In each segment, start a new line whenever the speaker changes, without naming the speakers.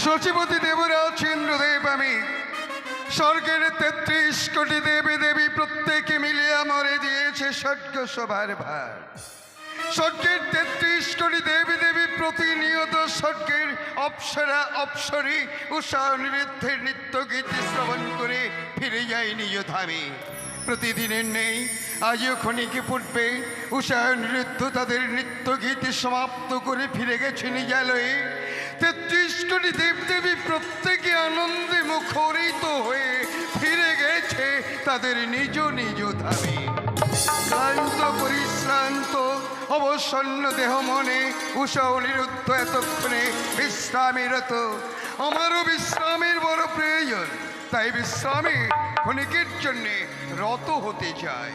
সচিপতি দেবরাজ ইন্দ্রদেব আমি স্বর্গের ৩৩ কোটি দেবী দেবী প্রত্যেকে মিলিয়ে আমরে দিয়েছে স্বর্গ সভার ভার। স্বর্গের ৩৩ কোটি দেবী দেবী প্রতিনিয়ত স্বর্গের অপ্সরা অপ্সরী উষা অনিরুদ্ধের নৃত্য গীত শ্রবণ করে ফিরে যায় নিজ ধামে। প্রতিদিনের নেই আজও ক্ষণিকে পূর্বে উষা অনিরুদ্ধ তাদের নৃত্য গীত সমাপ্ত করে ফিরে গেছে নিজালয়ে। ৩৩ কোটি দেবদেবী প্রত্যেকে আনন্দে মুখরিত হয়ে ফিরে গেছে তাদের নিজ নিজ ধামে। ক্লান্ত পরিশ্রান্ত অবসন্ন দেহ মনে উষা অনিরুদ্ধ এতক্ষণে বিশ্রামেরত। আমারও বিশ্রামের বড় প্রয়োজন, তাই বিশ্রামে ক্ষণিকের জন্যে রত হতে চায়।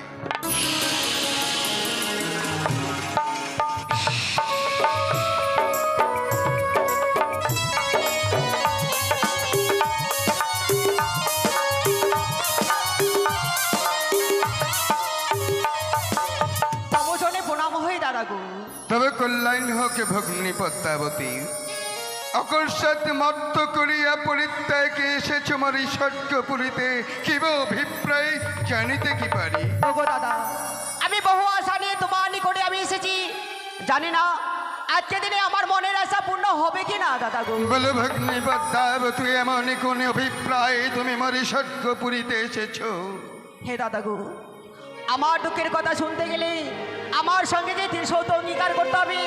তবে কল্যাণ হোকে ভগ্নী পদ্মাবতী, অকস্মাৎ মত্ত করিয়া পরিত্যাগে এসেছ মরি স্বর্গপুরীতে, কিব অভিপ্রায় জানিতে কি পারি?
ওগো দাদা, আমি বহু আশা নিয়ে তোমার নিকটে আমি এসেছি, জানি না আজকে দিনে আমার মনের আশা পূর্ণ হবে কি না দাদা গো।
বলো ভগ্নী পদ্মাবতী, এমন কোন অভিপ্রায় তুমি মরি স্বর্গপুরীতে এসেছ?
হে দাদা গো, আমার দুঃখের কথা শুনতে গেলে আমার সঙ্গে যে ত্রিশৌত অঙ্গীকার করতে হবে,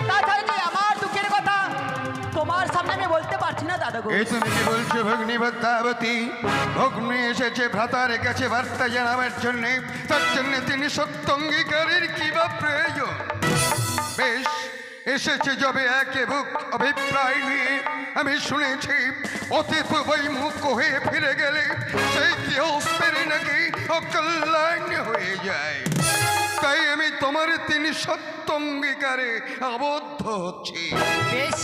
তাছাড়া যে আমার দুঃখের কথা তোমার সামনে আমি বলতে পারছি না দাদা গো।
এই তুমি কি বলছো ভগ্নী পদ্মাবতী? ভগ্নী এসেছে ভ্রাতার কাছে বার্তা জানাবার জন্যে, তার জন্য তিনি সত্য অঙ্গীকারের কি বা প্রয়োজন? বেশ, এসেছে যবে একে বুক অভিপ্রায় নিয়ে। আমি শুনেছি অতীত বৈমুখ হয়ে ফিরে গেলে সেই গৃহস্থের নাকি অকল্যাণ হয়ে যায়। তাই আমি তোমার তিনি সত্য অঙ্গীকারে আবদ্ধ হচ্ছি।
বেশ,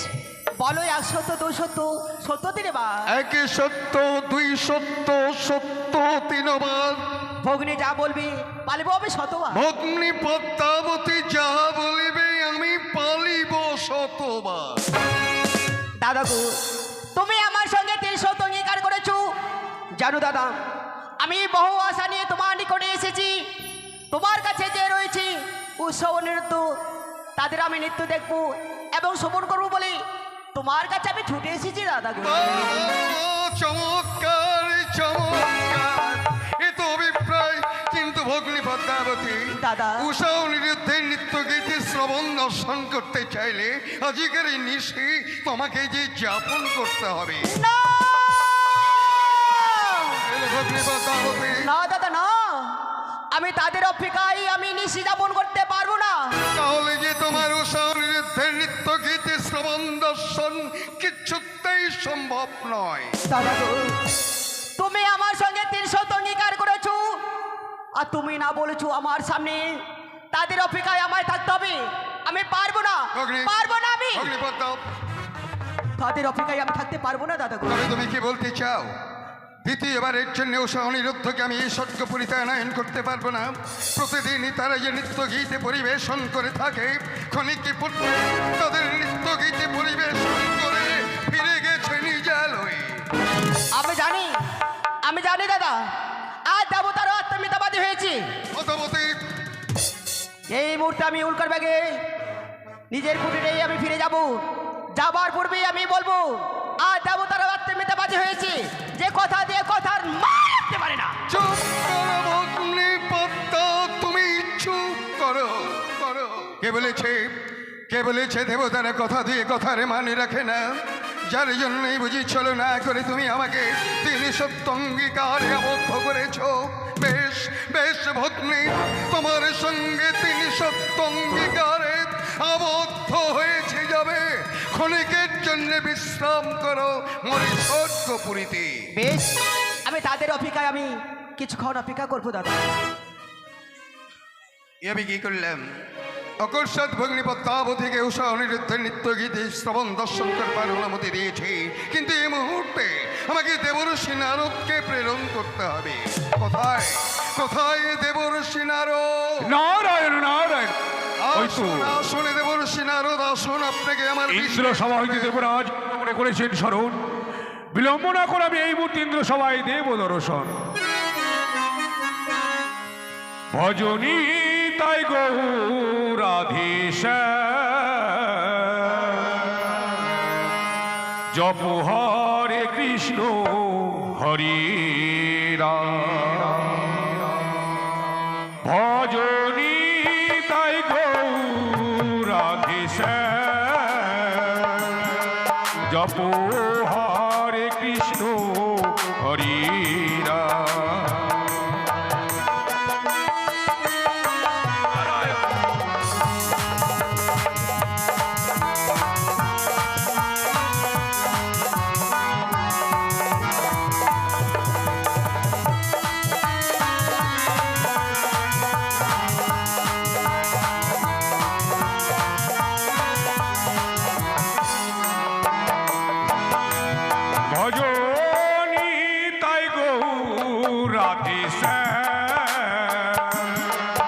বলো ১ সত্য ২ সত্য সত্য দিনে বা
একে সত্য, ২ সত্য, সত্য ৩ বার।
ভগ্নী যা বলবি পালিব আমি শতবার।
ভগ্নী পদ্মাবতী যাহা বলিবে আমি পালিব শতবার।
দাদা গো, তুমি আমার সঙ্গে ত্রিশৌত অঙ্গীকার করেছো, জানো দাদা আমি বহু আশা নিয়ে তোমার নিকটে এসেছি। তোমার কাছে যে রয়েছে উৎসব নৃত্য, তাদের আমি নৃত্য দেখবো এবং শ্রবণ করবো বলে তোমার কাছে আমি ছুটে এসেছি দাদা গো।
চমৎকার চমৎকার, এ তো অভিপ্রায়। কিন্তু ভগ্নী পদ্মাবতী,
দাদা
উষা অনিরুদ্ধের নৃত্য গীতি শ্রবণ দর্শন করতে চাইলে আজকের এই নিশি তোমাকে যে যাপন করতে হবে।
না
ভগ্নী পদ্মাবতী,
না দাদা না, আমি তাদের অপেক্ষায় আমি নিশি যাপন করতে পারবো না।
তাহলে যে তোমার উষা অনিরুদ্ধের নৃত্য গীতি শ্রবণ দর্শন কিছুতেই সম্ভব নয়।
দাদা গো, তুমি আমার সঙ্গে ত্রিশৌত অঙ্গীকার করেছো, আর তুমি না বলেছো আমার সামনে তাদের অপেক্ষায় আমায় থাকতে হবে। আমি পারবো না, পারবো না, আমি
ভগ্নী পদ্মা,
তাদের অপেক্ষায় আমি থাকতে পারবো না দাদা গো।
তবে তুমি কি বলতে চাও? দ্বিতীয়বারের জন্য উষা অনিরুদ্ধকে আমি এই স্বর্গপুরীতে আনয়ন করতে পারবো না? প্রতিদিনই তারা যে নৃত্য গীতে পরিবেশন করে থাকে, ক্ষণিকে পূর্বে তাদের নৃত্য গীতে পরিবেশন করে ফিরে গেছে নিজালয়ে।
আমি জানি দাদা, আজ দেবতারও আত্মমিতাবাদী হয়েছি।
পদ্মাবতী,
এই মুহূর্তে আমি উল্কার ব্যাগে নিজের কুটিরেই আমি ফিরে যাব। যাবার পূর্বেই আমি বলবো আজ দেবতারও আত্মমিতাবাদী হয়েছে, যে কথা দিয়ে কথার মান রাখতে পারে না।
চুপ করো ভগ্নী পদ্মা, তুমি চুপ করো করো। কে বলেছে দেবতারা কথা দিয়ে কথার মানে রাখে না? যার জন্যই বুঝি চলো না করে তুমি আমাকে তিনি সত্য অঙ্গীকারে আবদ্ধ করেছ। বেশ বেশ ভগ্নী, তোমার সঙ্গে তিনি সত্য অঙ্গীকারে আবদ্ধ হয়েছে যাবে। ক্ষণিকের জন্য বিশ্রাম করো মরি স্বর্গপুরীতে।
বেশ, আমি তাদের অপেক্ষায় আমি কিছুক্ষণ অপেক্ষা করবো দাদা।
আমি কি করলাম? অকস্মাৎ ভগ্নী পদ্মাবতীকে উষা অনিরুদ্ধের নৃত্য গীতি শ্রবণ দর্শন করবার অনুমতি দিয়েছি, কিন্তু এই মুহূর্তে আমাকে দেবর্ষি নারদকে প্রেরণ করতে হবে। কোথায় কোথায় দেবর্ষি নারদ?
নারায়ণ নারায়ণ, ওই তো।
আসনে দেবর্ষি নারদ আসুন, আপনাকে আমার
ইন্দ্র সভা হইতে দেবরাজ মনে করেছেন স্মরণ, বিলম্ব না করে আমি এই মুহূর্তে ইন্দ্র সভায় দেব দর্শন। ভজনী তাই গৌরাধীশ, জপ হরে কৃষ্ণ হরি রাম। ভজনী তাই গৌরাধীশ, জপ হরে কৃষ্ণ হরি রাম। ভজনী তাই গৌরাধীশ,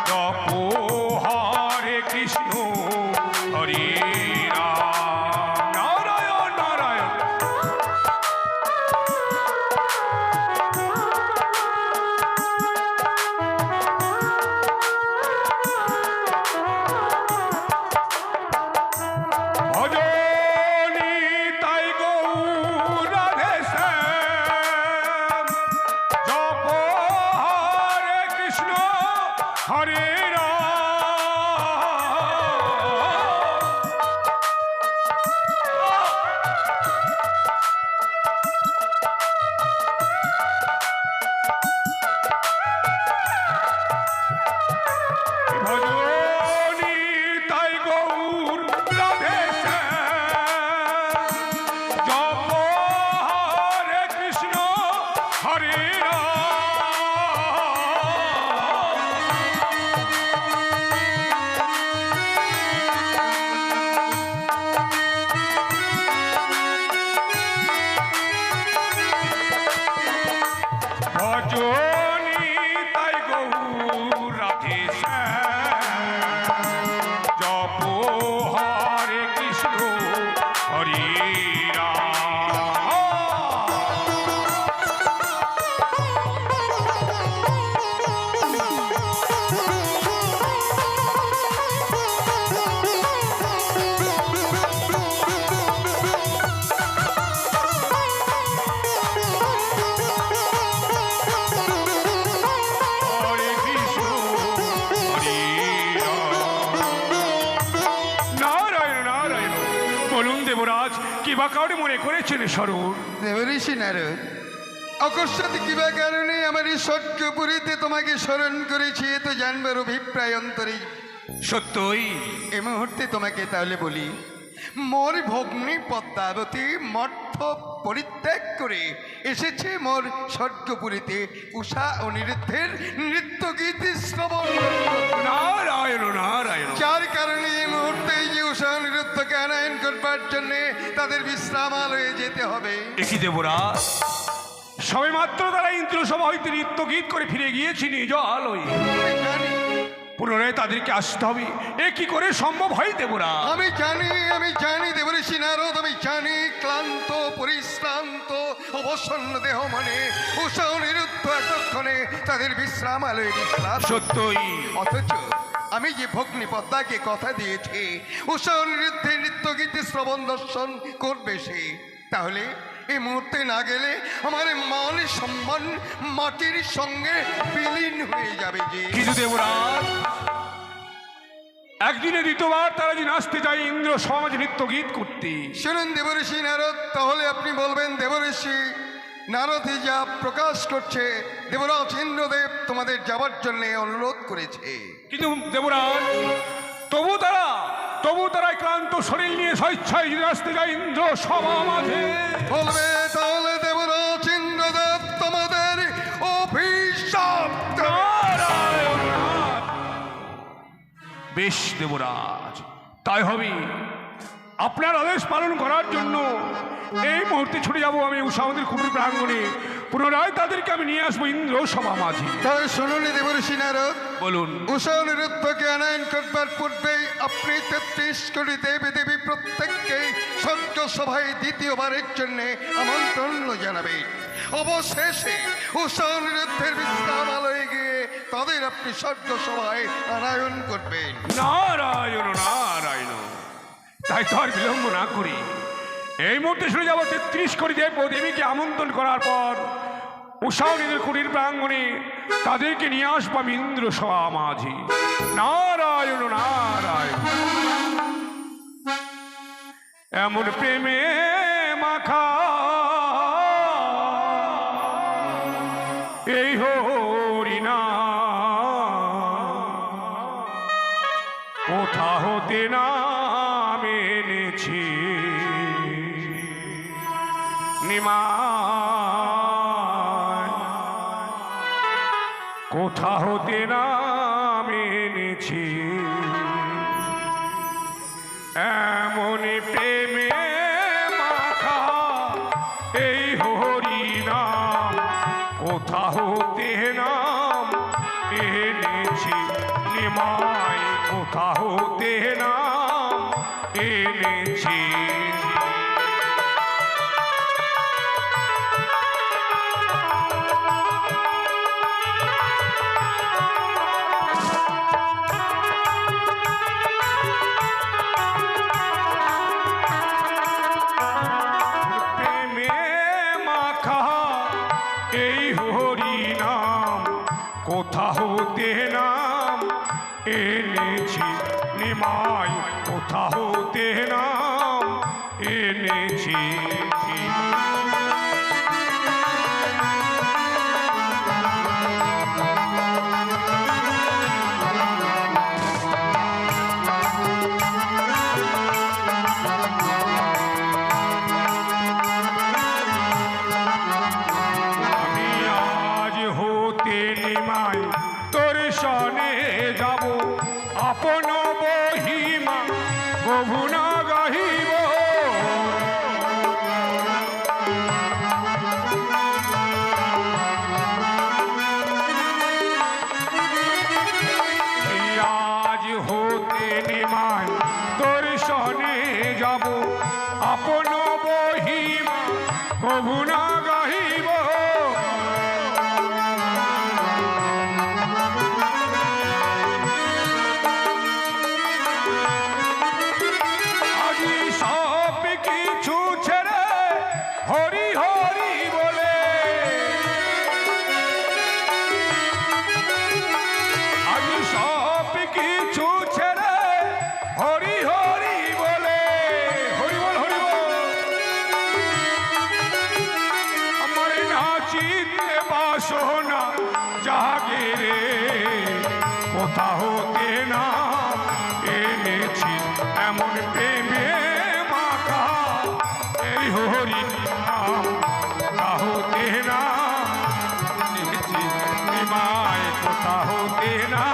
জপ হরে কৃষ্ণ হরি রাম। নারায়ণ নারায়ণ। ভজনী তাই গৌরাধীশ, জপ হরে কৃষ্ণ হরে রাম। ভজনী তাই গৌরাধীশ, জপ হরে কৃষ্ণ হরে রাম। ভজনী তাই গৌরাধীশ, জপ হরে কৃষ্ণ হরি রাম। হরে কৃষ্ণ হরি রাম। নারায়ণ নারায়ণ। বলুন দেবরাজ, কি বা কাউরে মনে করেছেন স্মরণ?
দেবঋষি নারদ, অকস্মাৎ কিবা কারণে আমার এই স্বর্গপুরীতে তোমাকে স্মরণ করেছি এ তো জানবার অভিপ্রায় অন্তরে।
সত্যই
এই মুহূর্তে তোমাকে তাহলে বলি, মোর ভগ্নী পদ্মাবতী মর্থ পরিত্যাগ করে এসেছে মোর স্বর্গপুরীতে উষা অনিরুদ্ধের নৃত্য গীত শ্রবণ করতে।
নারায়ণ নারায়ণ।
যার কারণে এই মুহূর্তে এই যে উষা অনিরুদ্ধকে আনায়ন করবার জন্য তাদের বিশ্রামালয়ে যেতে হবে।
একই দেবরাজ, সবে মাত্র তারা ইন্দ্র সভা হইতে নৃত্য গীত করে ফিরে গিয়েছি নিজ আলোয়।
আমি জানি,
পুনরায় তাদেরকে আসতে হবে, এ কি করে সম্ভব হয় দেবরাজ?
আমি জানি দেবঋষি নারদ, আমি জানি ক্লান্ত পরিশ্রান্ত অবসন্ন দেহ মনে উষা অনিরুদ্ধ এতক্ষণে তাদের বিশ্রামালয়ে বিশ্রাম।
সত্যই
অথচ আমি যে ভগ্নী পদ্মাকে কথা দিয়েছি উষা অনিরুদ্ধের নৃত্য গীতে শ্রবণ দর্শন করবে সে, তাহলে এই মুহূর্তে না গেলে আমার মান সম্মান মাটির সঙ্গে বিলীন হয়ে যাবে। যে
কিন্তু দেবরাজ, একদিনে দ্বিতীয়বার তারা যে নাচতে যায় ইন্দ্র সমাজ নৃত্য গীত করতে।
শুনুন দেবঋষি নারদ, তাহলে আপনি বলবেন দেবঋষি নারদ যা প্রকাশ করছে দেবরাজ ইন্দ্রদেব তোমাদের যাবার জন্য অনুরোধ করেছে।
কিন্তু দেবরাজ, তবু তারা ক্লান্ত শরীর নিয়ে স্বেচ্ছায় যদি আসতে যায় ইন্দ্র সভা মাঝে।
বলবে তাহলে দেবরাজ ইন্দ্রদেব তোমাদের অভিশাপ দেবে।
নারায়ণ নারায়ণ। বেশ দেবরাজ, তাই হবে। আপনার আদেশ পালন করার জন্য এই মুহূর্তে ছুটে যাব আমি উষামতির কুটির প্রাঙ্গণে। পুনরায় তাদেরকে আমি নিয়ে আসবো ইন্দ্র সভা মাঝি।
তবে শুনুন দেবর্ষি নারদ,
বলুন।
উষা অনিরুদ্ধকে আনয়ন করবার পূর্বেই আপনি 33 কোটি দেবী দেবী প্রত্যেককেই স্বর্গ সভায় দ্বিতীয়বারের জন্য আমন্ত্রণ জানাবেন। অবশেষে উষা অনিরুদ্ধের বিশ্রামালয়ে গিয়ে তাদের আপনি স্বর্গ সভায় আনয়ন করবেন।
নারায়ণ নারায়ণ। তাই তো আর বিলম্ব না করি এই মুহূর্তে শুনে যাবো 33 কোটি দেব দেবীকে আমন্ত্রণ করার পর উষাওনিদের কুটির প্রাঙ্গণে তাদেরকে নিয়ে আসবো আমি ইন্দ্র সভা মাঝি। নারায়ণ নারায়ণ। এমন প্রেমে মাখা এই হরিনা কোথা হতে নাম এনেছি নিমায়, কোথা হতে নাম এনেছি এমন প্রেমে মাখা এই হরিনাম কোথা হতে নাম এনেছি নিমায়, কোথা হতে নাম এনেছি। কোথা হতে নাম এনেছি নিমাই, কোথা হতে নাম এনেছি। আপন বহিমা প্রভু না গাহিব, আজ হতে নিমাই তোর সনে যাব আপন বহিমা প্রভু না গাহিব। সোনা জাগে রে কোথা হতে না এনেছি এমন প্রেমে মাখা এই হরি নাম, কোথা হতে না এনেছি নিমায়, কোথা হতে না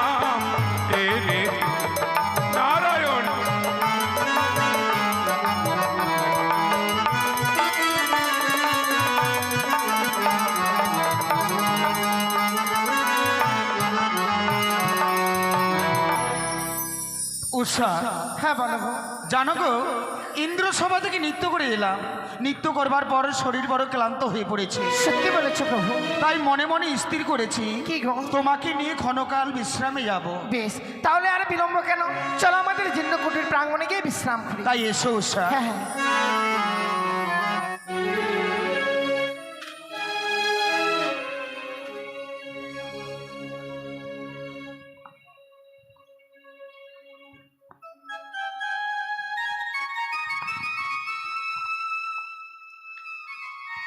এনেছি। নারায়ণ
উষা, হ্যাঁ বলো গো। জানো গো, ইন্দ্র সভা থেকে নৃত্য করে এলাম। নৃত্য করবার পর শরীর বড় ক্লান্ত হয়ে পড়েছে।
সত্যি বলেছো প্রভু।
তাই মনে মনে স্থির করেছি
কি গো?
তোমাকে নিয়ে ক্ষণকাল বিশ্রামে যাব।
বেশ, তাহলে আর বিলম্ব কেন, চলো আমাদের জিন্ন কুটির প্রাঙ্গণে গিয়ে বিশ্রাম করি।
তাই এসো উষা।
হ্যাঁ হ্যাঁ।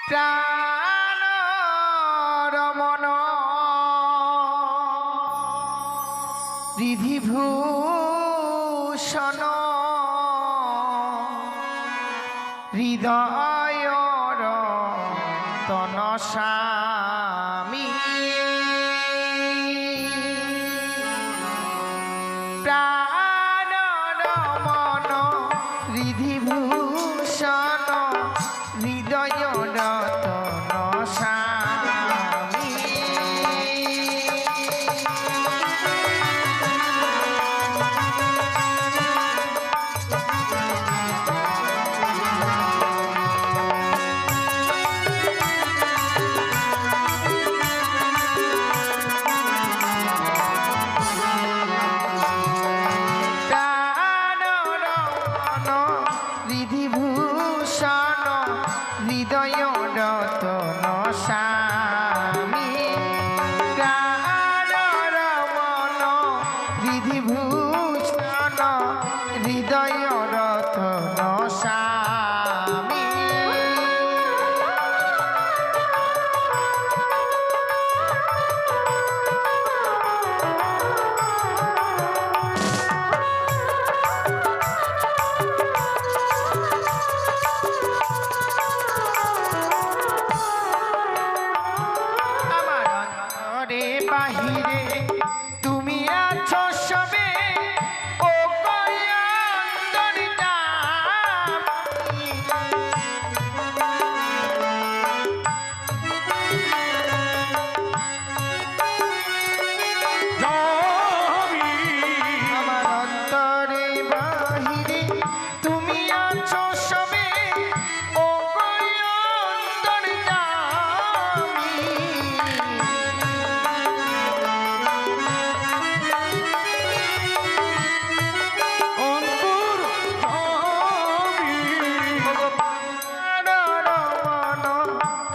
প্রাণ রমণ বিধিভূষণ হৃদয় রতন স্বামী, প্রাণ রমণ বিধিভূষণ হৃদয় রতন স্বামী। হৃদিভূষণ হৃদয় রতন স্বামী প্রাণ রমণ হৃদিভূষণ হৃদয় রতন স্বামী আমার অন্তরে বাহিরে তুমি আছো সবে ও
যাবি
আমার অন্তরে বাহিরে তুমি আছো সবে ও
অন্তর যাবি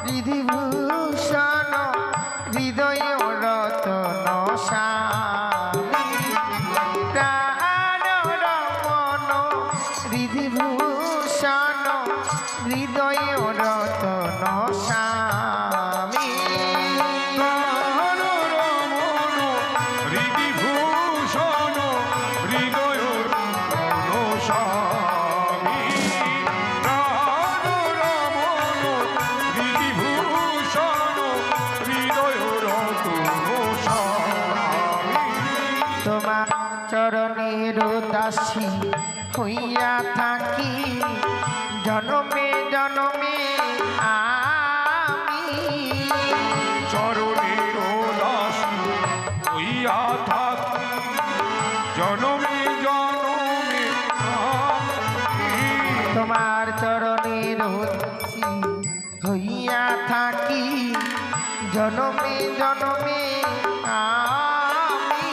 হৃদিভূষণ হৃদয় রতন স্বামী প্রাণ রমণ হৃদিভূষণ হৃদয় রতন স্বামী
রমণ হৃদিভূষণ হৃদয় স্বামী প্রাণ রমণ হৃদিভূষণ হৃদয় স্বামী
তোমার চরণের দাসী হইয়া থাকি জনমে জনমে আমি
চরণের দাসী হইয়া থাকি জনমে জনমে আমি।
তোমার চরণের দাসী হইয়া থাকি জনমে জনমে আমি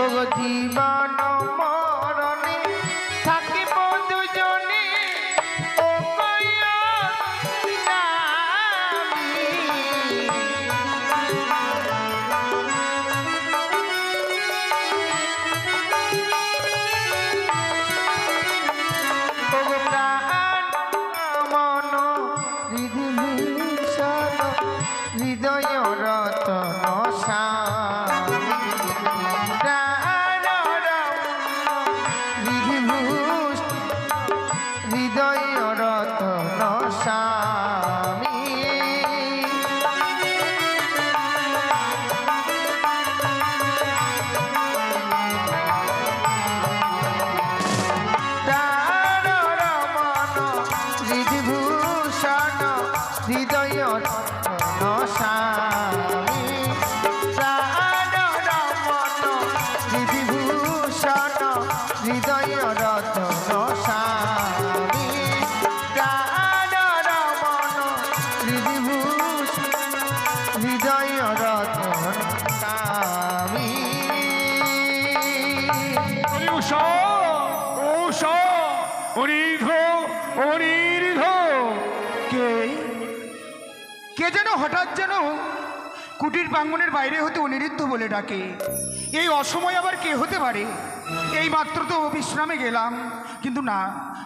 ওগো জীবন মরণে থাকিব দুজনে ও কইয়া আমি ওগো প্রাণ মন হৃদিভূষণ হৃদয় রতন স্বামী প্রাণ হৃদিভূষণ হৃদয় রতন স্বামী প্রাণ রমণ হৃদিভূষণ হৃদয় রতন স্বামী প্রাণ রমণ হৃদিভূষণ হৃদয় রতন স্বামী প্রাণ রমণ হৃদিভূষণ হৃদয় রতন স্বামী
উষা উষা অনির্ধ অনির্ধ
কে কে যেন হঠাৎ যেন কুটির প্রাঙ্গণের বাইরে হতে অনিরুদ্ধ বলে ডাকে। এই অসময় আবার কে হতে পারে? এই মাত্র তো বিশ্রামে গেলাম, কিন্তু না,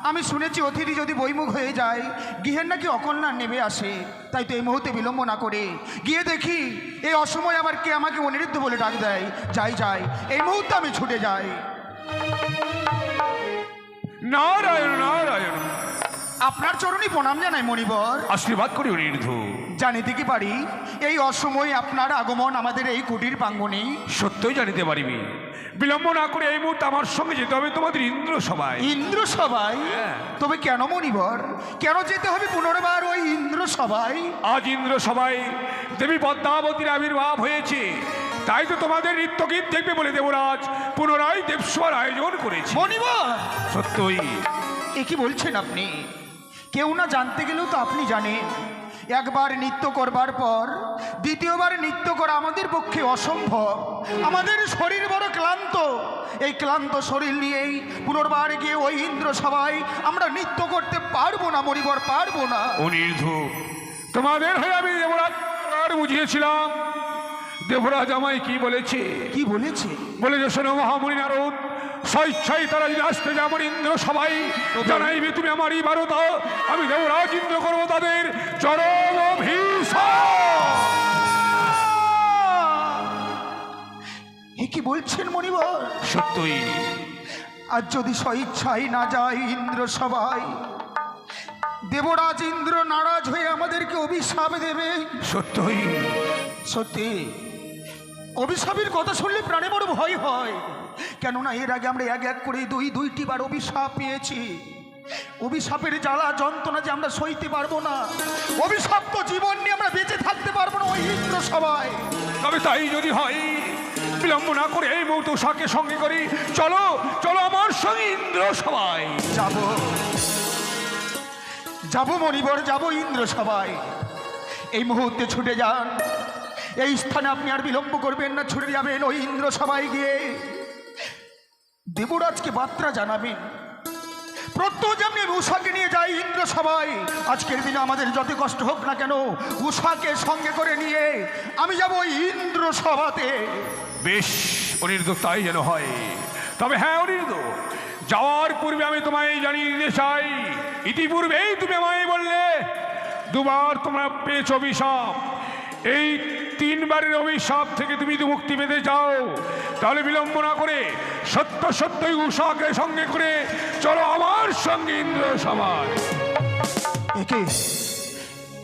আমি শুনেছি অতিথি যদি বইমুখ হয়ে যায় গৃহের নাকি অকল্যাণ নেমে আসে। তাই তো এই মুহূর্তে বিলম্ব না করে গিয়ে দেখি এই অসময় আবার কে আমাকে অনিরুদ্ধ বলে ডাক দেয়। যাই যাই, এই মুহূর্তে আমি ছুটে যাই।
নারায়ণ নারায়ণ
আপনার চরণে প্রণাম জানাই মণিবর।
আশীর্বাদ করি অনির্ধ।
জানিতে কি পারি এই অসময়ে আপনার আগমন আমাদের এই কুটির প্রাঙ্গণে?
সত্যই জানিতে পারিবি। বিলম্ব না করে এই মুহূর্তে আমার সঙ্গে যেতে হবে তোমাদের ইন্দ্র সভায়।
ইন্দ্র সভায়?
হ্যাঁ।
তবে কেন মণিবর, কেন যেতে হবে পুনর্বার ওই ইন্দ্র সভায়?
আজ ইন্দ্র সভায় দেবী পদ্মাবতীর আবির্ভাব হয়েছে, তাই তো তোমাদের নৃত্যগীত দেখবে বলে দেবরাজ পুনরায় দেবসভার আয়োজন করেছে।
মণিবর,
সত্যই।
এ কি বলছেন আপনি? কেউ না জানতে গেলেও তো আপনি জানেন একবার নৃত্য করবার পর দ্বিতীয়বার নৃত্য করা আমাদের পক্ষে অসম্ভব। আমাদের শরীর বড় ক্লান্ত। এই ক্লান্ত শরীর নিয়েই পুনর্বার গিয়ে ওই ইন্দ্র সবাই আমরা নৃত্য করতে পারবো না, মরিবর পারবো না।
অনির্ধ, তোমাদের হয়ে আমি দেবরাজ বুঝিয়েছিলাম। দেবরাজ আমায় কি বলেছে?
কি বলেছে?
বলেছে, শোনো মহামণি নারদ, স্বেচ্ছায় তারা যদি আসতে যে আমার ইন্দ্র সবাই জানাইবে তুমি আমার ইবারতা, আমি দেবরাজ ইন্দ্র করবো তাদের চরম অভিশাপ।
এ কি বলছেন মণিবর?
সত্যই।
আর যদি স্বেচ্ছায় না যায় ইন্দ্র সবাই, দেবরাজ ইন্দ্র নারাজ হয়ে আমাদেরকে অভিশাপ দেবে।
সত্যই।
সত্যি অভিশাপের কথা শুনলে প্রাণে বড় ভয় হয়। কেননা এর আগে আমরা এক এক করে দুইটি বার অভিশাপ পেয়েছি। অভিশাপের জ্বালা যন্ত্রণা যে আমরা সইতে পারবো না। অভিশাপ্ত জীবন নিয়ে আমরা বেঁচে থাকতে পারবো না ওই ইন্দ্র সবাই।
তবে তাই যদি হয়, বিলম্ব না করে এই মুহূর্তে উষাকে সঙ্গে করি। চলো চলো আমার সঙ্গে ইন্দ্র সবাই।
যাব যাব মণিবর, যাব ইন্দ্র সবাই। এই মুহূর্তে ছুটে যান। এই স্থানে আপনি আর বিলম্ব করবেন না, ছুটে যাবেন ওই ইন্দ্র সবাই গিয়ে দেবরাজকে বার্তা জানাবেন। প্রত্যহ যেমনি উষাকে নিয়ে যাই ইন্দ্র সবাই, আজকের দিনে আমাদের যত কষ্ট হোক না কেন উষাকে সঙ্গে করে নিয়ে আমি যাব ওই ইন্দ্র সভাতে।
বেশ অনির্দ, তাই যেন হয়। তবে হ্যাঁ অনির্দ, যাওয়ার পূর্বে আমি তোমায় জানিয়ে দিতে চাই, ইতিপূর্বেই তুমি আমায় বললে দুবার তোমরা পেয়েছ অভিশাপ। এই 3 বারের অভিশাপ থেকে তুমি যদি মুক্তি পেতে চাও, তাহলে বিলম্ব না করে সত্যই উষাকে সঙ্গে করে চলো আমার সঙ্গে ইন্দ্র সভায়।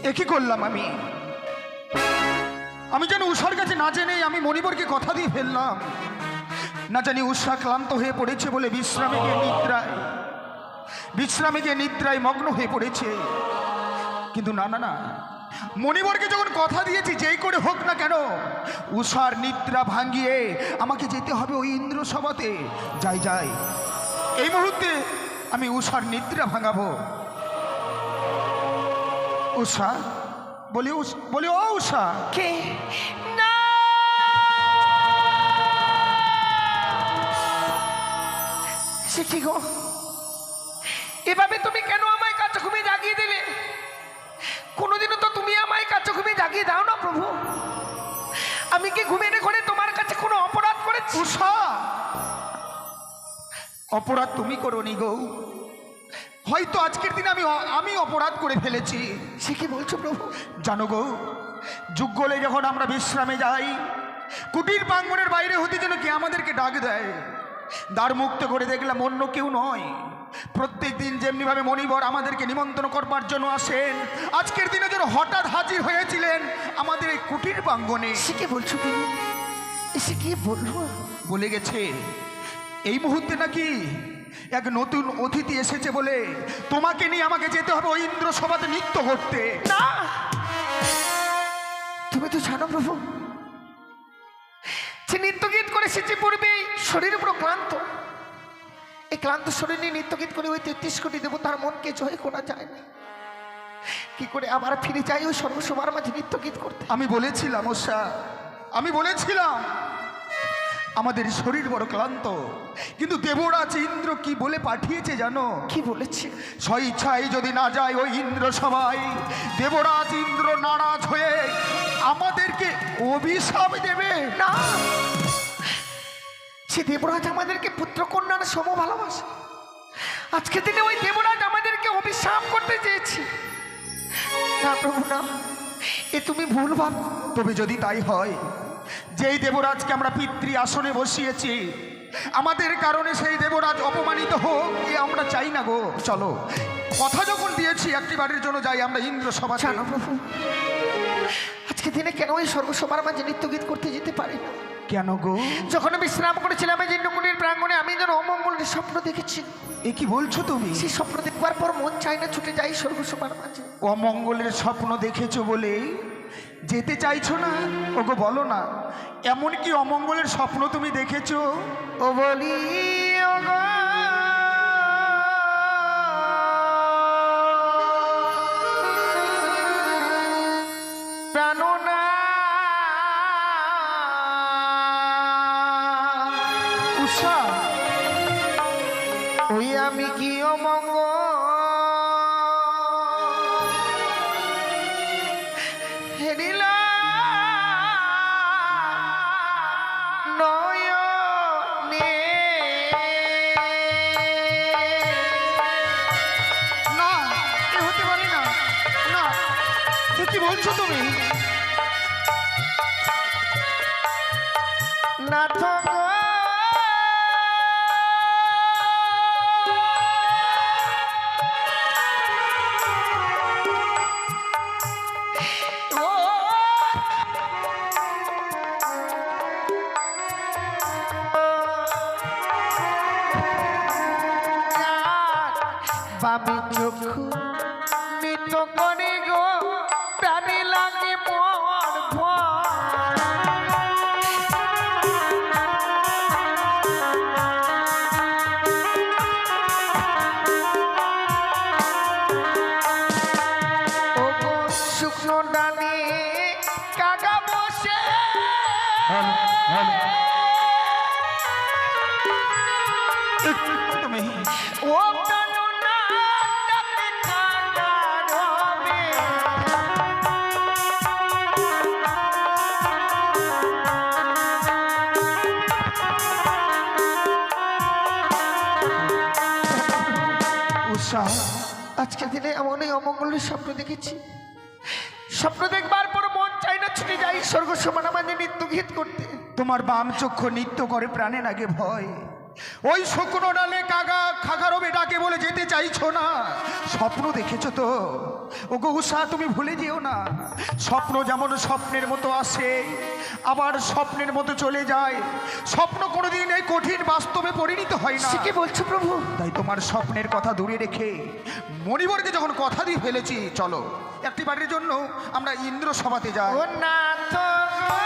একে করলাম আমি যেন উষার কাছে না জেনে আমি মণিবরকে কথা দিয়ে ফেললাম। না জানি উষা ক্লান্ত হয়ে পড়েছে বলে বিশ্রামে গিয়ে নিদ্রায় মগ্ন হয়ে পড়েছে। কিন্তু না না না, মণিবরকে যখন কথা দিয়েছি যেই করে হোক না কেন উষার নিদ্রা ভাঙিয়ে আমাকে যেতে হবে ওই ইন্দ্র সভাতে। যাই এই মুহূর্তে আমি উষার নিদ্রা ভাঙাবো। উষা বলি ও উষা।
কে? না, সে কি গো, এভাবে তুমি কেন আমায় কাছে ঘুমে জাগিয়ে দিলে? কোনোদিনও তো তুমি আমায় কাছে ঘুমে জাগিয়ে দাও না প্রভু। আমি কি ঘুমের ঘরে তোমার কাছে কোনো অপরাধ করেছি?
উষা, অপরাধ তুমি করোনি গো, হয়তো আজকের দিনে আমি অপরাধ করে ফেলেছি।
সে কি বলছো প্রভু?
জানো গো, যুগলে যখন আমরা বিশ্রামে যাই, কুটির প্রাঙ্গণের বাইরে হতে যেন কে আমাদেরকে ডাক দেয়। দ্বার মুক্ত করে দেখলাম অন্য কেউ নয়, প্রত্যেক দিন যেমনিভাবে মণিবর আমাদেরকে নিমন্ত্রণ করবার জন্য আসেন, আজকের দিনে যেন হঠাৎ হাজির হয়েছিলেন আমাদের এই কুটির প্রাঙ্গণে।
সে কি বলছো প্রভু? সে কি বলবো?
বলে গেছে এই মুহূর্তে নাকি এক নতুন অতিথি এসেছে বলে তোমাকে নিয়ে আমাকে যেতে হবে ওই ইন্দ্র সভাতে নৃত্য করতে।
না, তুমি তো জানো প্রভু, সে নৃত্য গীত করে এসেছে পূর্বে, শরীর পুরো ক্লান্ত। এই ক্লান্ত শরীর নিয়ে নৃত্য গীত করে ওই 33 কোটি দেবতার মনকে জয় করা যায় না। কি করে আবার ফিরে যাই ওই সর্বসভার মাঝে নৃত্য গীত করতে?
আমি বলেছিলাম ওষা, আমি বলেছিলাম আমাদের শরীর বড় ক্লান্ত, কিন্তু দেবরাজ ইন্দ্র কি বলে পাঠিয়েছে জানো?
কি বলেছে?
স্বেচ্ছায় যদি না যায় ওই ইন্দ্র সবাই, দেবরাজ ইন্দ্র নারাজ হয়ে আমাদেরকে অভিশাপ দেবে।
না, সে দেবরাজ আমাদেরকে পুত্র কন্যার সম ভালোবাসে। আজকে দিনে ওই দেবরাজ আমাদেরকে অভিশাপ করতে চেয়েছে। না প্রভু না, এ তুমি ভুল ভাব।
তবে যদি তাই হয়, যেই দেবরাজকে আমরা পিতৃ আসনে বসিয়েছি, আমাদের কারণে সেই দেবরাজ অপমানিত হোক, এ আমরা চাই না গো। চলো, কথা যখন দিয়েছি একটি বাড়ির জন্য যাই আমরা ইন্দ্র সভা।
জানো প্রভু, আজকে দিনে কেন ওই সর্বসভার মাঝে নৃত্য গীত করতে যেতে পারি না?
কেন গো?
যখন বিশ্রাম করেছিলাম এই জিন্নকুটির প্রাঙ্গণে, আমি যেন অমঙ্গলের স্বপ্ন দেখেছি।
এ কি বলছো তুমি?
সেই স্বপ্ন দেখবার পর মন চায় না ছুটে যাই সর্বসভার মাঝে।
অমঙ্গলের স্বপ্ন দেখেছো বলে যেতে চাইছো না? ওগো বলো না, এমন কি অমঙ্গলের স্বপ্ন তুমি দেখেছো?
ও বলি ও গো,
উষা,
ওই আমি কি অমঙ্গ হেরিলাম নয়নে।
না, এ হতে পারে না। না, এ কি বলছো তুমি?
নাথ গো, ও বামি চক্ষু নিত করে গো প্রাণী লাগে মোর ভয়। ও গো শুকনো ডানে কাকা বসে
তুমি
ও কানু না ডাকে কাকা রবে।
উষা,
আজকের দিনে এমনই অমঙ্গলের স্বপ্ন দেখেছি, স্বপ্ন দেখবার পর মন চাই না ছুটে যাই স্বর্গ সমান আমাদের নৃত্য গীত করতে।
তোমার বাম চক্ষু নৃত্য করে প্রাণে লাগে ভয়। ওই শুকনো ডালে কাকা খাগারবে ডাকে বলে যেতে চাইছো না। স্বপ্ন দেখেছো তো? ও গো উষা, তুমি ভুলে যেও না, স্বপ্ন যেমন স্বপ্নের মতো আসে আবার স্বপ্নের মতো চলে যায়। স্বপ্ন কোনোদিন এই কঠিন বাস্তবে পরিণত হয় না।
সে কি বলছো প্রভু?
তাই তোমার স্বপ্নের কথা দূরে রেখে মণিবরকে যখন কথা দিয়ে ফেলেছি, চলো একটি বাড়ির জন্য আমরা ইন্দ্র সভাতে যাই।
ও না তো গো,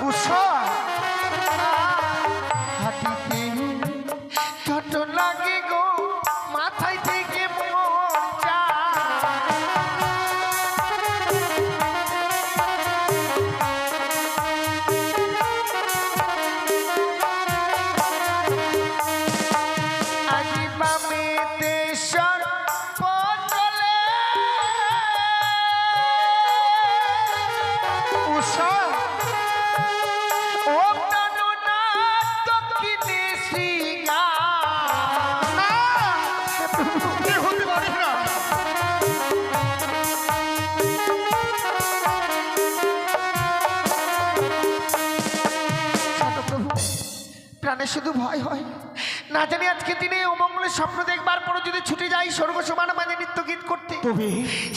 উষা,
হাঁটিতে ছোট লাগে গো মাথায় থেকে মোর আজি বামেতে সর্প চলে।
উষা,
ও কানু না দক্ষিণে শ্রীগা।
এ হতে পারে না।
জানো প্রভু, প্রাণে শুধু ভয় হয়, না জানি আজকে দিনে অমঙ্গলের স্বপ্ন দেখবার পর যদি ছুটে যাই স্বর্গ সমান মানে নৃত্য গীত করতে,
তবে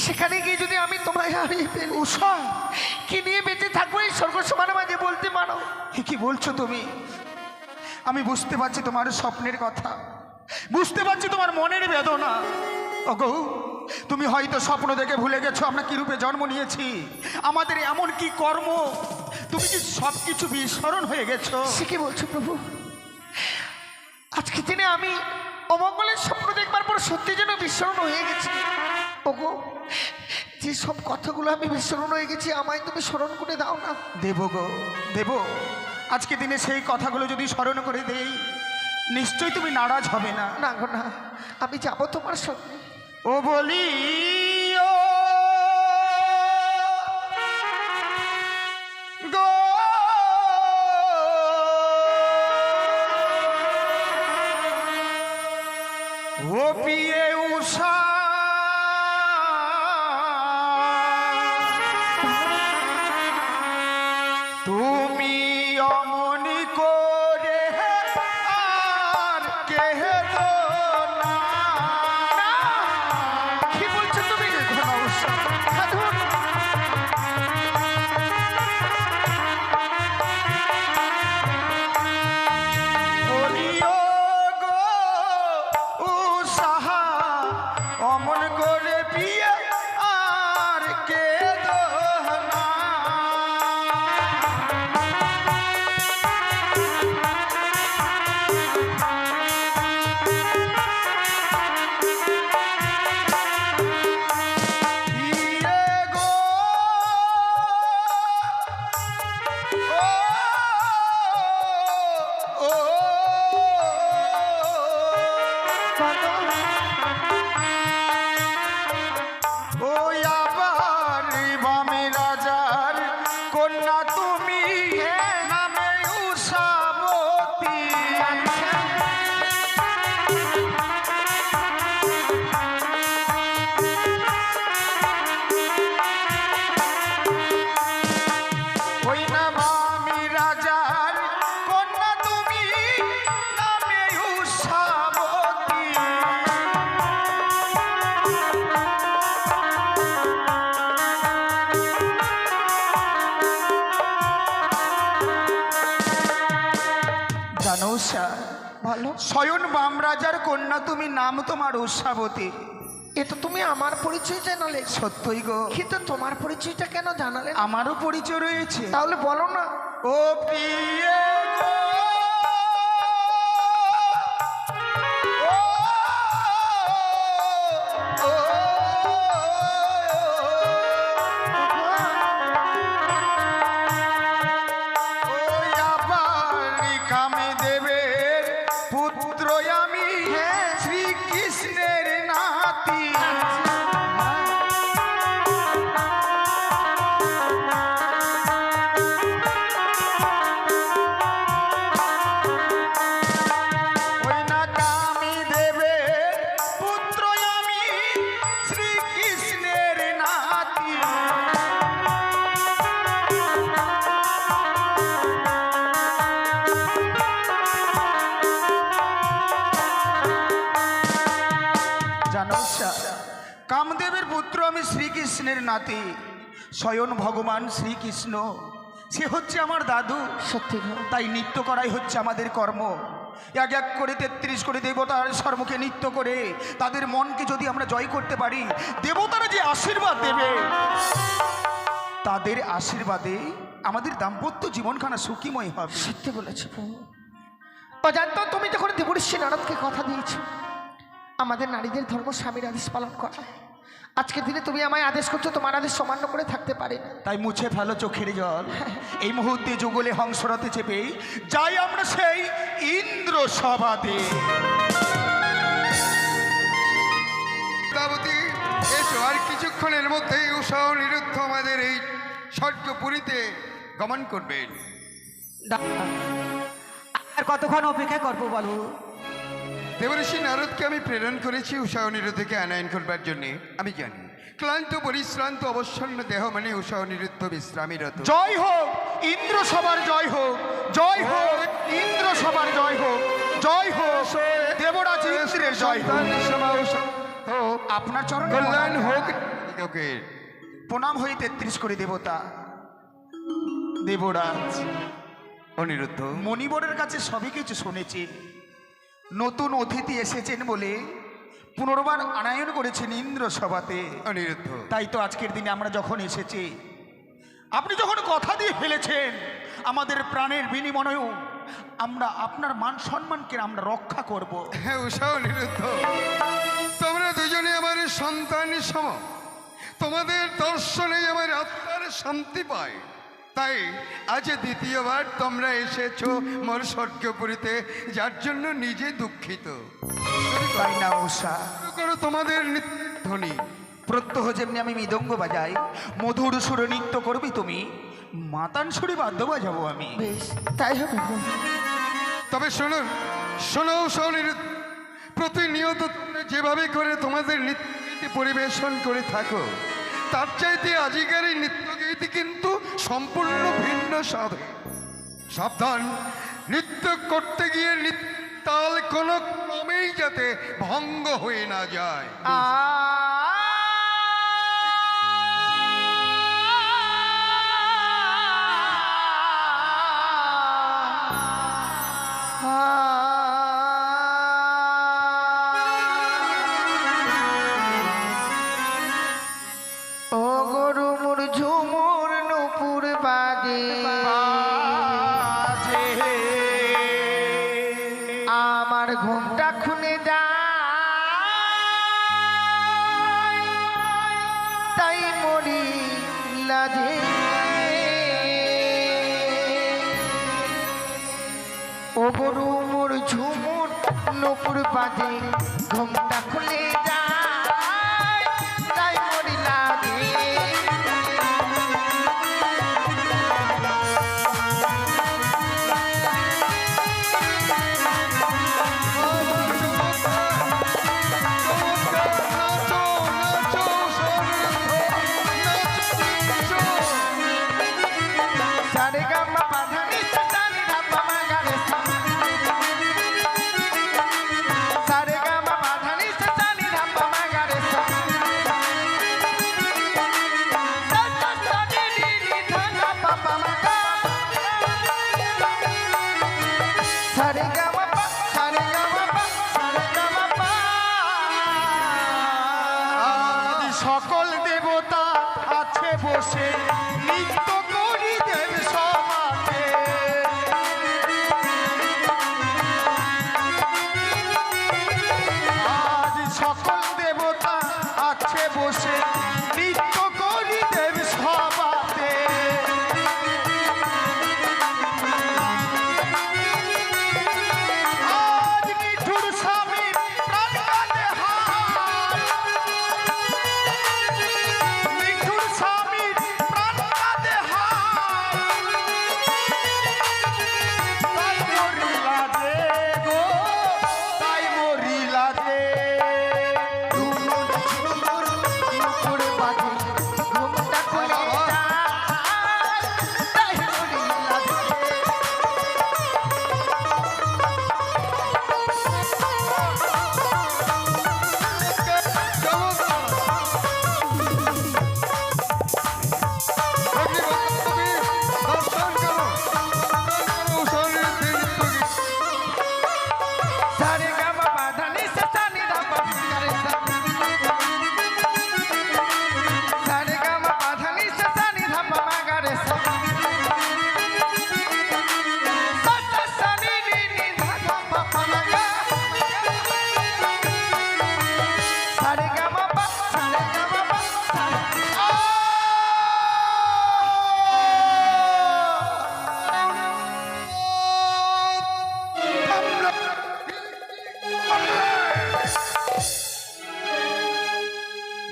সেখানে গিয়ে যদি আমি তোমায় হারিয়ে ফেলি,
উষা,
কি নিয়ে বেঁচে থাকবো এই স্বর্গ সমান মাঝে বলতে পারো?
এ কি বলছো তুমি? আমি বুঝতে পারছি তোমার স্বপ্নের কথা, বুঝতে পারছি তোমার মনের বেদনা। ওগো, তুমি হয়তো স্বপ্ন দেখে ভুলে গেছো আমরা কি রূপে জন্ম নিয়েছি, আমাদের এমন কি কর্ম, তুমি কি সব কিছু বিস্মরণ হয়ে গেছো?
সে কি বলছো প্রভু? আজকে দিনে আমি অমঙ্গলের স্বপ্ন দেখবার পর সত্যি যেন বিস্মরণ হয়ে গেছি। ওগো, যে সব কথাগুলো আমি বিস্মরণ হয়ে গেছি, আমায় তুমি স্মরণ করে দাও না।
দেব গো, দেব। আজকে দিনে সেই কথাগুলো যদি স্মরণ করে দেই, নিশ্চয়ই তুমি নারাজ হবে না।
না গো না, আমি যাবো তোমার সঙ্গে।
ও বলি ও গো, ও পিয়ে উষা, তুমি অমনি করে আর কেহ না।
কি বলছো তুমি? সাধুন,
বলিও গো উষা, ওই নাম আমি রাজার কন্যা তুমি নামে উষাবতী। জানো উষা,
ভালো,
স্বয়ং বাম রাজার কন্যা তুমি, নাম তোমার উষাবতী।
এ তো তুমি আমার পরিচয় জানালে,
সত্যই গো,
কিন্তু তোমার পরিচয়টা কেন জানালে না?
আমারও পরিচয় রয়েছে।
তাহলে বলো না।
ও প্রিয়ে গো, ও, ও, ওই আবার কামে দেবের পুত্র আমি, শ্রীকৃষ্ণের নাতি। ওই না কামি দেবের পুত্র আমি, শ্রীকৃষ্ণের নাতি। জানো কামদেবের পুত্র আমি, শ্রীকৃষ্ণের নাতি। স্বয়ং ভগবান শ্রীকৃষ্ণ, সে হচ্ছে আমার দাদু।
সত্যি গো।
তাই নৃত্য করাই হচ্ছে আমাদের কর্ম। এক এক করে 33 করে দেবতার সম্মুখে নৃত্য করে তাদের মনকে যদি আমরা জয় করতে পারি, দেবতারা যে আশীর্বাদ দেবে, তাদের আশীর্বাদে আমাদের দাম্পত্য জীবনখানা সুখীময় হবে।
সত্যি বলেছো প্রভু। অজান্ত তুমি যখন দেবর্ষি নারদকে কথা দিয়েছো আমাদের নারীদের ধর্ম স্বামীর আদেশ পালন করা, আজকের দিনে তুমি আমায় আদেশ করছো তোমার আদেশ সমান্য করে থাকতে পারি না।
তাই মুছে ফেলো চোখের জল। এই মুহূর্তে যুগলে হংসরথে চেপে যাই আমরা সেই ইন্দ্র সভাতে।
দাবতী এসো, আর কিছুক্ষণের মধ্যেই উষা ও নিরুদ্ধ আমাদের এই স্বর্গপুরীতে গমন করবেন।
আর কতক্ষণ অপেক্ষা করবো বলো?
দেবর্ষি নারদকে আমি প্রেরণ করেছি উষা ও নিরুদ্ধকে আনয়ন করবার জন্যে। আমি জানি ক্লান্ত পরিশ্রান্ত অবসন্ন দেহ মানে উষা ও নিরুদ্ধ বিশ্রামীরত।
জয় হোক ইন্দ্র সভার জয় হোক, জয় হোক ইন্দ্র সভার জয় হোক, জয় হোক দেবরাজ ইন্দ্রের জয় হোক। আপনার চরণে
কল্যাণ
প্রণাম।
হোক লোকের।
প্রণাম হই 33 করে দেবতা। দেবরাজ
অনিরুদ্ধ,
মণিবরের কাছে সবই কিছু শুনেছি। নতুন অতিথি এসেছেন বলে পুনর্বার আনায়ন করেছেন ইন্দ্র সভাতে।
অনিরুদ্ধ,
তাই তো আজকের দিনে আমরা যখন এসেছি, আপনি যখন কথা দিয়ে ফেলেছেন, আমাদের প্রাণের বিনিময়েও আমরা আপনার মান সম্মানকে আমরা রক্ষা করব।
হ্যাঁ উষা ও নিরুদ্ধ, তোমরা দুজনে আমার সন্তান সম। তোমাদের দর্শনে আমার আত্মার শান্তি পায়। তাই আজ দ্বিতীয়বার তোমরা এসেছো মোর স্বর্গপুরীতে, যার জন্য নিজে দুঃখিত।
তাই না উষা,
শুরু করো তোমাদের ধ্বনি।
প্রত্যহ যেমনি আমি মৃদঙ্গ বাজাই, মধুর সুরে নৃত্য করবি তুমি, মাতান সুরে বাদ্য বাজাবো আমি।
বেশ, তাই হবে প্রভু।
তবে শোনো শোনো উষা ও নিরুদ্ধ, প্রতিনিয়ত তোমরা যেভাবে করে তোমাদের নৃত্যগীতি পরিবেশন করে থাকো, তার চাইতে আজিকার এই নৃত্যগীতি কিন্তু সম্পূর্ণ ভিন্ন সাধে। সাবধান, নৃত্য করতে গিয়ে তাল কোনো ক্রমেই যাতে ভঙ্গ হয়ে না যায়।
ও গরু মুর ঝুমুর নুপুর বাদে আমার ঘুমটা খুলে যায়, তাই মরি লাজে। ও গরু মোর ঝুমুর নুপুর বাজে, ঘুমটা খুলে যায়, তাই মরি লাগে।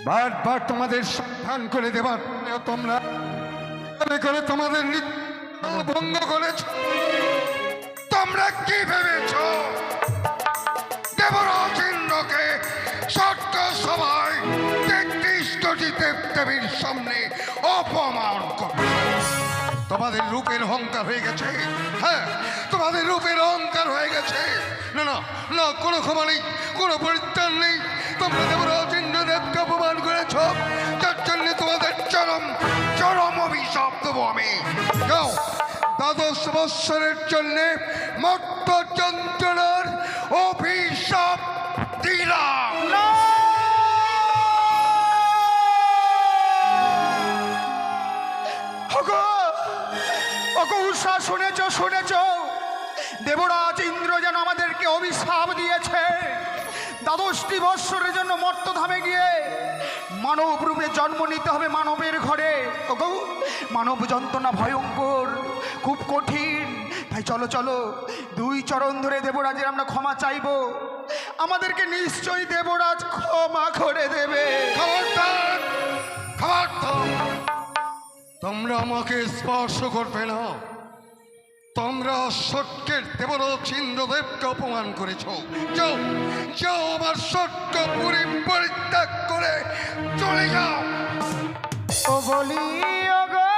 বারবার তোমাদের সাবধান করে দেবার পরেও তোমরা এভাবে করে তোমাদের নীতি ভঙ্গ করেছ। তোমরা কি ভেবেছ দেবরাজ ইন্দ্রকে স্বর্গ সভায় 33 কোটি দেবদেবীর সামনে অপমান করবে? তোমাদের রূপের অহংকার হয়ে গেছে। হ্যাঁ, তোমাদের রূপের অহংকার হয়ে গেছে। না না না, কোনো ক্ষমা নেই, কোনো পরিত্রাণ নেই। তোমরা দেবরাজ ইন্দ্রদেবকে অপমান করেছ, যার জন্য তোমাদের চরম চরম অভিশাপ দেবো আমি। যাও, 12 বৎসরের জন্য মর্ত যন্ত্রণার অভিশাপ দিলাম।
উষা, শুনেছ শুনেছ, দেবরাজ ইন্দ্র যেন আমাদেরকে অভিশাপ দিয়েছে 12টি বৎসরের জন্য মর্তধামে গিয়ে মানব রূপে জন্ম নিতে হবে মানবের ঘরে। ওগো, মানব যন্ত্রণা ভয়ঙ্কর, খুব কঠিন। তাই চলো চলো, 2 চরণ ধরে দেবরাজের আমরা ক্ষমা চাইবো। আমাদেরকে নিশ্চয়ই দেবরাজ ক্ষমা করে দেবে।
খবরদার, খবরদার, তোমরা আমাকে স্পর্শ করবে না। তোমরা স্বর্গের দেবরাজ ইন্দ্রদেবকে অপমান করেছ। যাও যাও, আমার স্বর্গপুরী পরিত্যাগ করে চলে যাও।
ও বলি ওগো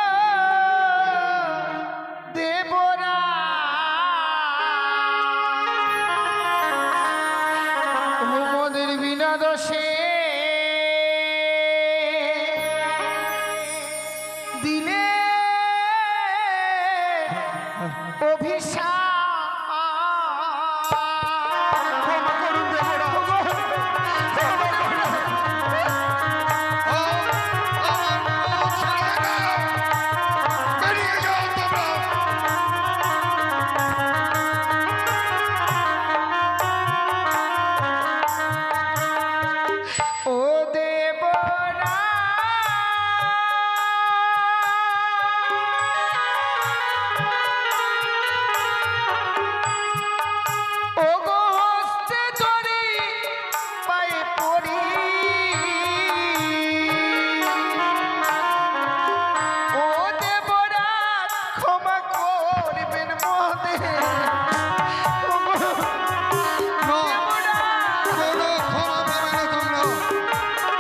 দেবরা, মোদের বিনা দোষে দিলে অভিশাপ।
ক্ষমা করুন দেবরাজ।
বেরিয়ে যাও তোমরা।
ও দেবরা, ও গো হস্তে ধরি পায়ে পড়ি, ও দেবরা ক্ষমা করবেন মোদের। ও গো দেবরা,
কোনো ক্ষমা পাবে না তোমরা।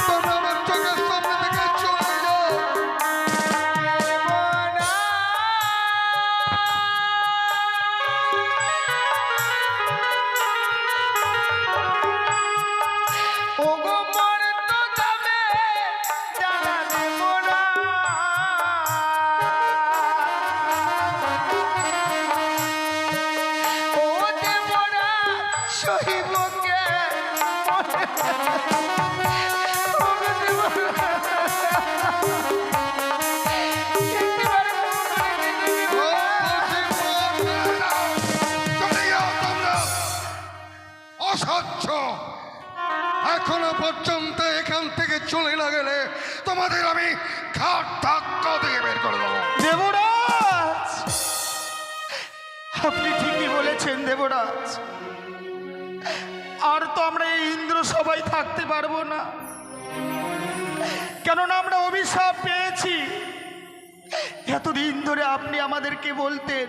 তোমরা আমার চোখের সামনে থেকে চলে যাও।
ওগো মর্ত যাবে জানে মোরা, ও দেবরা সহিবকে ওগো দেবরা, একবার
চলে যাও তোমরা, অসহ্য। এখনো পর্যন্ত এখান থেকে চলে না গেলে তোমাদের আমি ঘাট ধাক্কা দিয়ে বের করে দেবো।
দেবরাজ, আপনি ঠিকই বলেছেন দেবরাজ। আর তো আমরা এই ইন্দ্র সবাই থাকতে পারবো না, কেননা আমরা অভিশাপ পেয়েছি। এতদিন ধরে আপনি আমাদেরকে বলতেন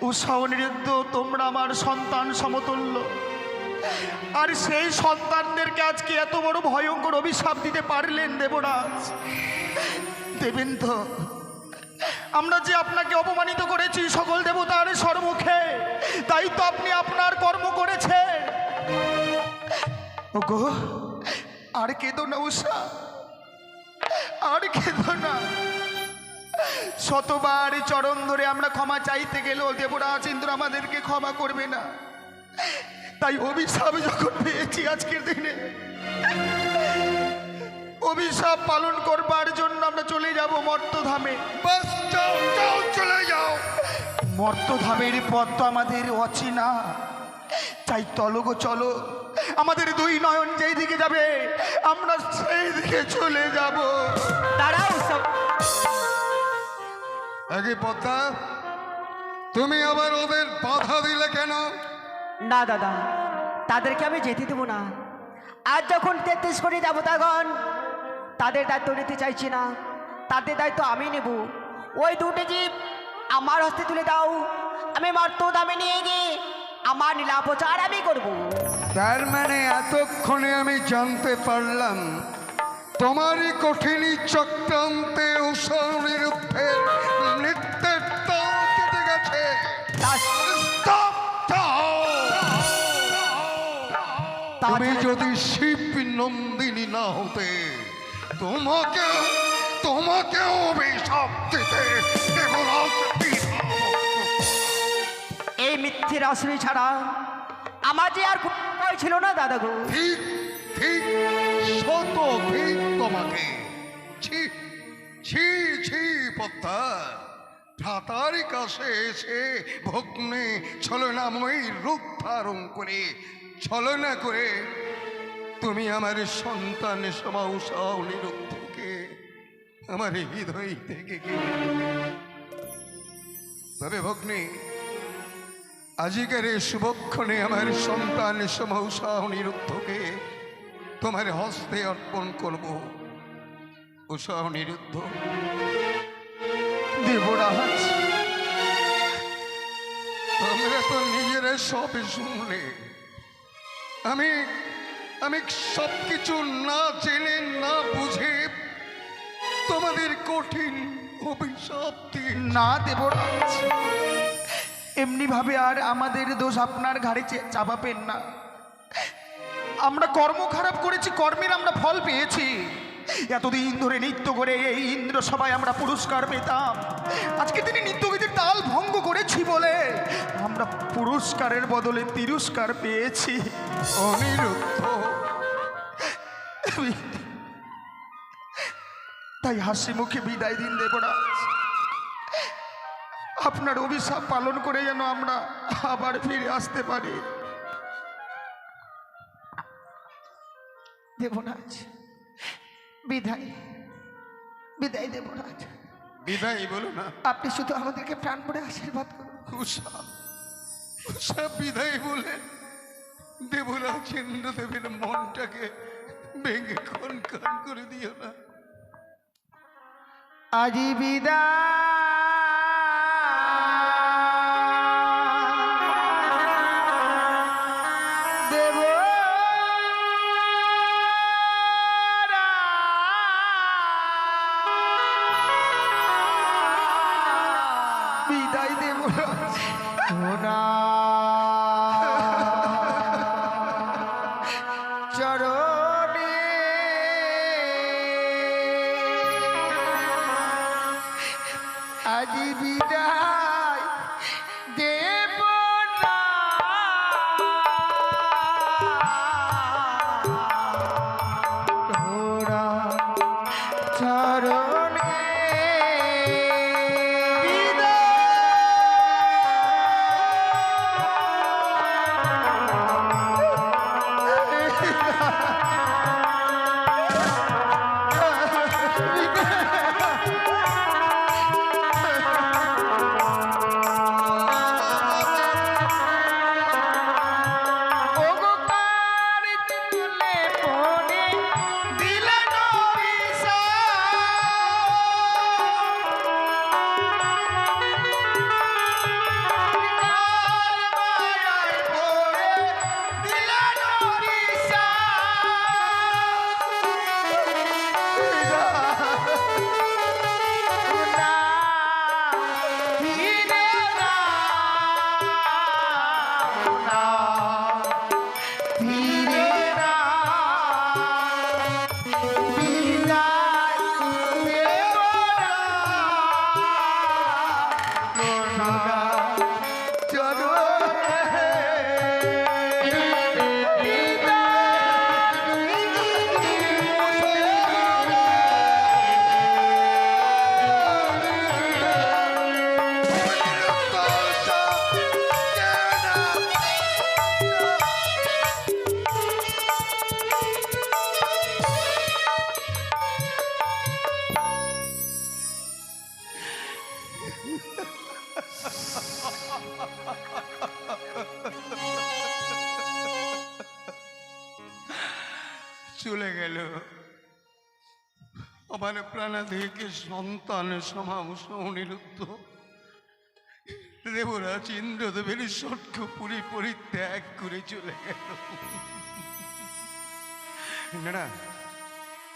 উৎসাহ নিরুদ্ধ, তোমরা আমার সন্তান সমতুল্য। আর সেই সন্তানদেরকে আজকে এত বড় ভয়ঙ্কর অভিশাপ দিতে পারলেন দেবরাজ। দেবেন তো? আমরা যে আপনাকে অপমানিত করেছি সকল দেবতার সম্মুখে, তাই তো আপনি আপনার কর্ম করেছেন। ওগো, আর কেঁদো না উষা, আর কেঁদো না। শতবার চরণ ধরে আমরা ক্ষমা চাইতে গেলেও দেবরাজ ইন্দ্র আমাদেরকে ক্ষমা করবে না। তাই অভিশাপ যখন পেয়েছি আজকের দিনে, অভিশাপ পালন করবার জন্য আমরা চলে যাব মর্তধামে।
বাস, যাও যাও, চলে যাও।
মর্তধামের পথ তো আমাদের অচেনা, চাই তলগো চলো। আমাদের 2 নয়ন যেই দিকে যাবে আমরা সেই দিকে চলে যাব।
দাঁড়াও সব।
একই পদ্মা, তুমি আবার ওদের বাধা দিলে কেন?
না দাদা, তাদেরকে আমি যেতে দেবো না। আর যখন 33 কোটি দেবতাগণ তাদের দায়িত্ব নিতে চাইছি না, তাদের দায়িত্ব আমি নেব। ওই দুটো জীব আমার হস্তে তুলে দাও, আমি মর্ত দামে নিয়ে গিয়ে আমার লীলাপ্রচার আমি করব।
তার মানে এতক্ষণে আমি জানতে পারলাম তোমারই কঠিন চক্রান্তে উষা অনিরুদ্ধের নৃত্যের তাল কেটে গেছে। Stop! তুমি যদি শিব নন্দিনী না হতে তোমাকেও অভিশাপ দিতে দেবরাজ
এই মিথ্যের আশ্রয় ছাড়া আমার যে আর কোনো উপায় ছিল না দাদা গো।
ঠিক ঠিক শত ঠিক তোমাকে ছি ছি ছি পদ্মা ভ্রাতার কাছে এসে ভগ্নে ছলনাময়ী রূপ ধারণ করে ছলনা করে তুমি আমার সন্তান সমাউষা অনিরুদ্ধকে আমার হৃদয় থেকে কেড়ে নিলে। তবে ভগ্নে আজিকার এই শুভক্ষণে আমার সন্তান সমাউষা অনিরুদ্ধকে তোমার হস্তে অর্পণ করব। উষা অনিরুদ্ধ,
দেবরাজ,
তোমরা তো নিজেরা সব শুনলে। আমি আমি সবকিছু না জেনে না বুঝে তোমাদের কঠিন অভিশাপ দিয়ে
না দেবরাজ, এমনি ভাবে আর আমাদের দোষ আপনার ঘাড়ে চাপাবেন না। আমরা কর্ম খারাপ করেছি, কর্মের আমরা ফল পেয়েছি। এতদিন ধরে নৃত্য করে এই ইন্দ্র সভায় আমরা পুরস্কার পেতাম, আজকে তিনি নৃত্যগীতির তাল ভঙ্গ করেছি বলে আমরা পুরস্কারের বদলে তিরস্কার পেয়েছি।
অনিরুদ্ধ,
তাই হাসি মুখে বিদায় দিন দেবরাজ। আপনার অভিশাপ পালন করে যেন আমরা আবার ফিরে আসতে পারি।
দেবরাজ, বিদায় বিদায় দেবরাজ।
বিদায় বলো না।
আপনি শুধু আমাদেরকে প্রাণ ভরে আশীর্বাদ করুন।
উষা উষা বিদায় বলে দেবরাজ ইন্দ্রদেবের মনটাকে ভেঙে খন খান করে দিও না।
আজি বিদায় দেব বিদায় দেব না চরণে
চলে গেল। আমার প্রাণাধিকে সন্তান সমাংশ অনিরুদ্ধ দেবরাজ ইন্দ্রদেবের স্বর্গপুরী পরিত্যাগ করে চলে গেল। না,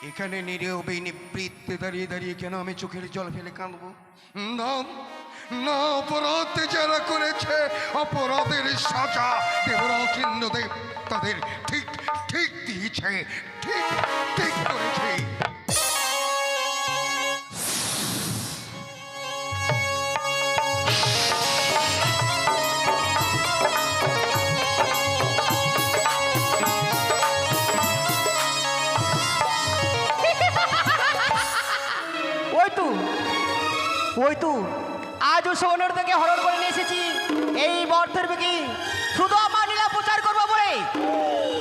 এখানে নীরবে নিবৃত্তে দাঁড়িয়ে দাঁড়িয়ে কেন আমি চোখের জল ফেলে কাঁদবো? না না, অপরাধ যারা করেছে অপরাধের সাজা দেবরাজ ইন্দ্রদেব তাদের ঠিক ঠিক দিয়েছে, ঠিক ঠিক করেছে।
ওই তো আজও সোনার থেকে হরণ করে নিয়ে এসেছি এই বর্তের বেগে শুধু আমার লীলা প্রচার করবো বলে।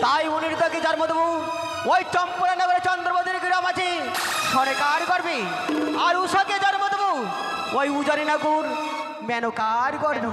তাই উনির তাকে জন্ম দেবো ওই চম্পরা নগরে চন্দ্রবদের গ্রাম আছে সরকার করবে, আর উষাকে জন্ম দেবো ওই উজানি নগর মেনকার গর্ভ।